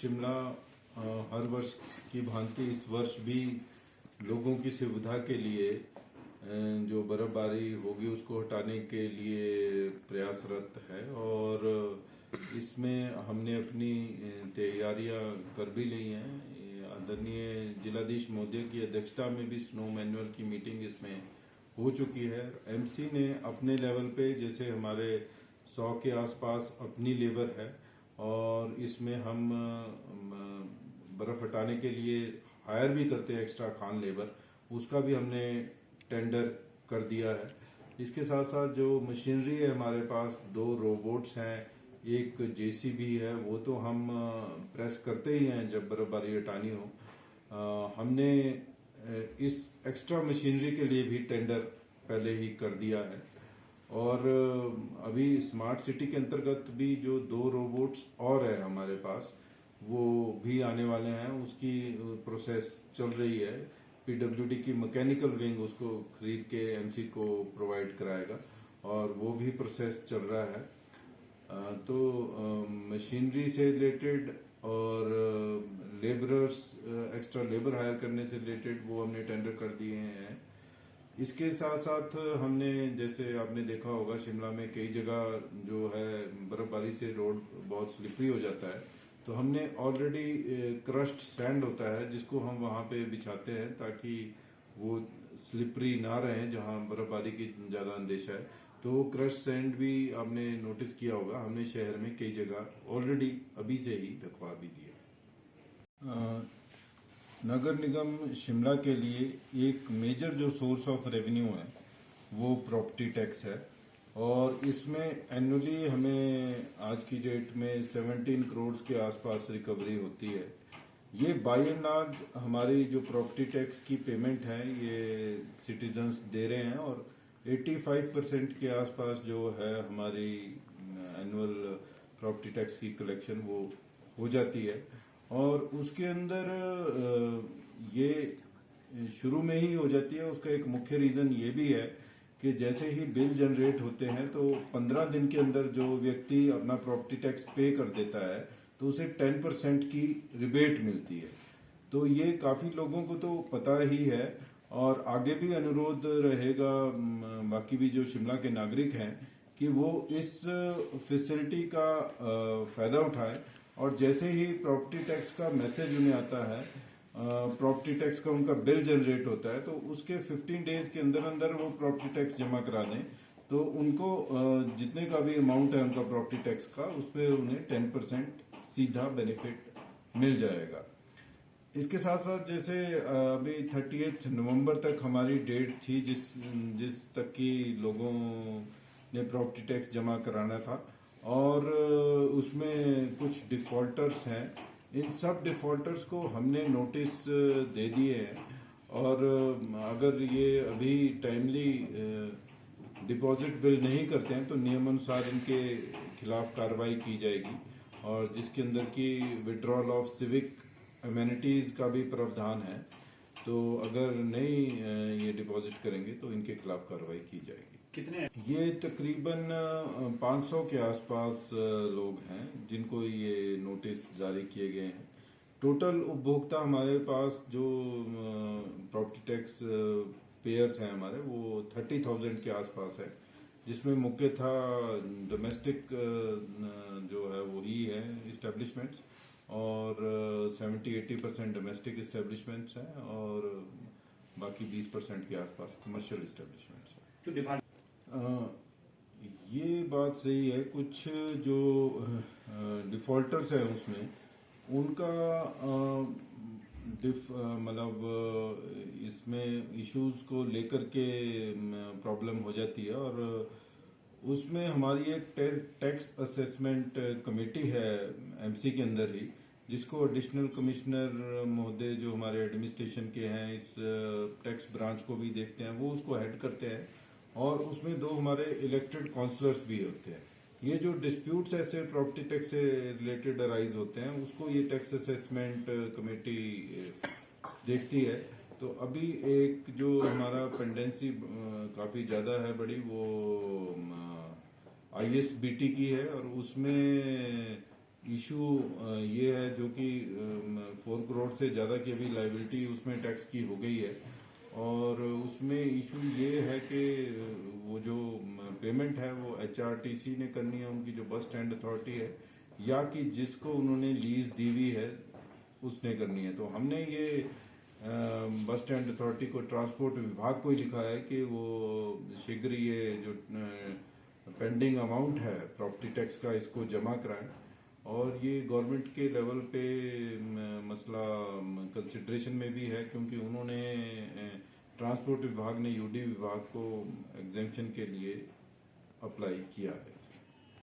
शिमला हर वर्ष की भांति इस वर्ष भी लोगों की सुविधा के लिए जो बर्फबारी होगी उसको हटाने के लिए प्रयासरत है और इसमें हमने अपनी तैयारियां कर भी ली हैं। आदरणीय जिलाधीश महोदय की अध्यक्षता में भी स्नो मैनुअल की मीटिंग इसमें हो चुकी है। एमसी ने अपने लेवल पे जैसे हमारे 100 के आसपास अपनी लेबर है और इसमें हम बर्फ हटाने के लिए हायर भी करते हैं एक्स्ट्रा खान लेबर, उसका भी हमने टेंडर कर दिया है। इसके साथ साथ जो मशीनरी है हमारे पास 2 रोबोट्स हैं, एक जेसीबी है, वो तो हम प्रेस करते ही हैं जब बर्फबारी हटानी हो। हमने इस एक्स्ट्रा मशीनरी के लिए भी टेंडर पहले ही कर दिया है और अभी स्मार्ट सिटी के अंतर्गत भी जो 2 रोबोट्स और है हमारे पास वो भी आने वाले हैं, उसकी प्रोसेस चल रही है। पीडब्ल्यूडी की मैकेनिकल विंग उसको खरीद के एमसी को प्रोवाइड कराएगा और वो भी प्रोसेस चल रहा है। तो मशीनरी से रिलेटेड और लेबरर्स एक्स्ट्रा लेबर हायर करने से रिलेटेड वो हमने टेंडर कर दिए हैं। इसके साथ साथ हमने जैसे आपने देखा होगा शिमला में कई जगह जो है बर्फबारी से रोड बहुत स्लिपरी हो जाता है, तो हमने ऑलरेडी क्रश्ड सैंड होता है जिसको हम वहाँ पे बिछाते हैं ताकि वो स्लिपरी ना रहे जहाँ बर्फबारी की ज़्यादा अंदेशा है। तो क्रश सैंड भी आपने नोटिस किया होगा, हमने शहर में कई जगह ऑलरेडी अभी से ही रखवा भी दिया। नगर निगम शिमला के लिए एक मेजर जो सोर्स ऑफ रेवेन्यू है वो प्रॉपर्टी टैक्स है और इसमें एनुअली हमें आज की डेट में 17 करोड़ के आसपास रिकवरी होती है। ये बाय एंड लार्ज हमारी जो प्रॉपर्टी टैक्स की पेमेंट है ये सिटीजन्स दे रहे हैं और 85% के आसपास जो है हमारी एनुअल प्रॉपर्टी टैक्स की कलेक्शन वो हो जाती है। और उसके अंदर ये शुरू में ही हो जाती है। उसका एक मुख्य रीज़न ये भी है कि जैसे ही बिल जनरेट होते हैं तो 15 दिन के अंदर जो व्यक्ति अपना प्रॉपर्टी टैक्स पे कर देता है तो उसे 10% की रिबेट मिलती है। तो ये काफ़ी लोगों को तो पता ही है और आगे भी अनुरोध रहेगा बाकी भी जो शिमला के नागरिक हैं कि वो इस फैसिलिटी का फ़ायदा उठाएं और जैसे ही प्रॉपर्टी टैक्स का मैसेज उन्हें आता है, प्रॉपर्टी टैक्स का उनका बिल जनरेट होता है तो उसके 15 डेज के अंदर अंदर वो प्रॉपर्टी टैक्स जमा करा दें तो उनको जितने का भी अमाउंट है उनका प्रॉपर्टी टैक्स का उस पर उन्हें 10% सीधा बेनिफिट मिल जाएगा। इसके साथ साथ जैसे अभी 30 नवंबर तक हमारी डेट थी जिस तक की लोगों ने प्रॉपर्टी टैक्स जमा कराना था और उसमें कुछ डिफॉल्टर्स हैं, इन सब डिफॉल्टर्स को हमने नोटिस दे दिए हैं और अगर ये अभी टाइमली डिपॉजिट बिल नहीं करते हैं तो नियमानुसार इनके खिलाफ कार्रवाई की जाएगी और जिसके अंदर की विड्रॉल ऑफ सिविक अमेनिटीज़ का भी प्रावधान है। तो अगर नहीं ये डिपॉजिट करेंगे तो इनके खिलाफ कार्रवाई की जाएगी। कितने? ये तकरीबन 500 के आसपास लोग हैं जिनको ये नोटिस जारी किए गए हैं। टोटल उपभोक्ता हमारे पास जो प्रॉपर्टी टैक्स पेयर्स हैं हमारे वो 30,000 के आसपास है, जिसमें मुख्य था डोमेस्टिक जो है वही है इस्टेब्लिशमेंट्स और 70-80% डोमेस्टिक इस्टेब्लिशमेंट्स हैं और बाकी 20% के आसपास कमर्शियल इस्टेब्लिशमेंट्स हैं। ये बात सही है, कुछ जो डिफॉल्टर्स हैं उसमें उनका मतलब इसमें इश्यूज को लेकर के प्रॉब्लम हो जाती है और उसमें हमारी एक टैक्स असेसमेंट कमेटी है एमसी के अंदर ही, जिसको एडिशनल कमिश्नर महोदय जो हमारे एडमिनिस्ट्रेशन के हैं इस टैक्स ब्रांच को भी देखते हैं, वो उसको हेड करते हैं और उसमें 2 हमारे इलेक्टेड काउंसलर्स भी होते हैं। ये जो डिस्प्यूट्स ऐसे प्रॉपर्टी टैक्स से रिलेटेड अराइज होते हैं उसको ये टैक्स असेसमेंट कमेटी देखती है। तो अभी एक जो हमारा पेंडेंसी काफ़ी ज़्यादा है बड़ी, वो ISBT की है और उसमें इशू ये है जो कि 4 करोड़ से ज़्यादा की अभी लाइबिलिटी उसमें टैक्स की हो गई है, और उसमें इशू ये है कि वो जो पेमेंट है वो HRTC ने करनी है, उनकी जो बस स्टैंड अथॉरिटी है, या कि जिसको उन्होंने लीज दी हुई है उसने करनी है। तो हमने ये बस स्टैंड अथॉरिटी को, ट्रांसपोर्ट विभाग को ही लिखा है कि वो शीघ्र ये जो पेंडिंग अमाउंट है प्रॉपर्टी टैक्स का इसको जमा कराएं। और ये गवर्नमेंट के लेवल पे मसला कंसिडरेशन में भी है, क्योंकि उन्होंने ट्रांसपोर्ट विभाग ने UD विभाग को एग्जेम्पशन के लिए अप्लाई किया है।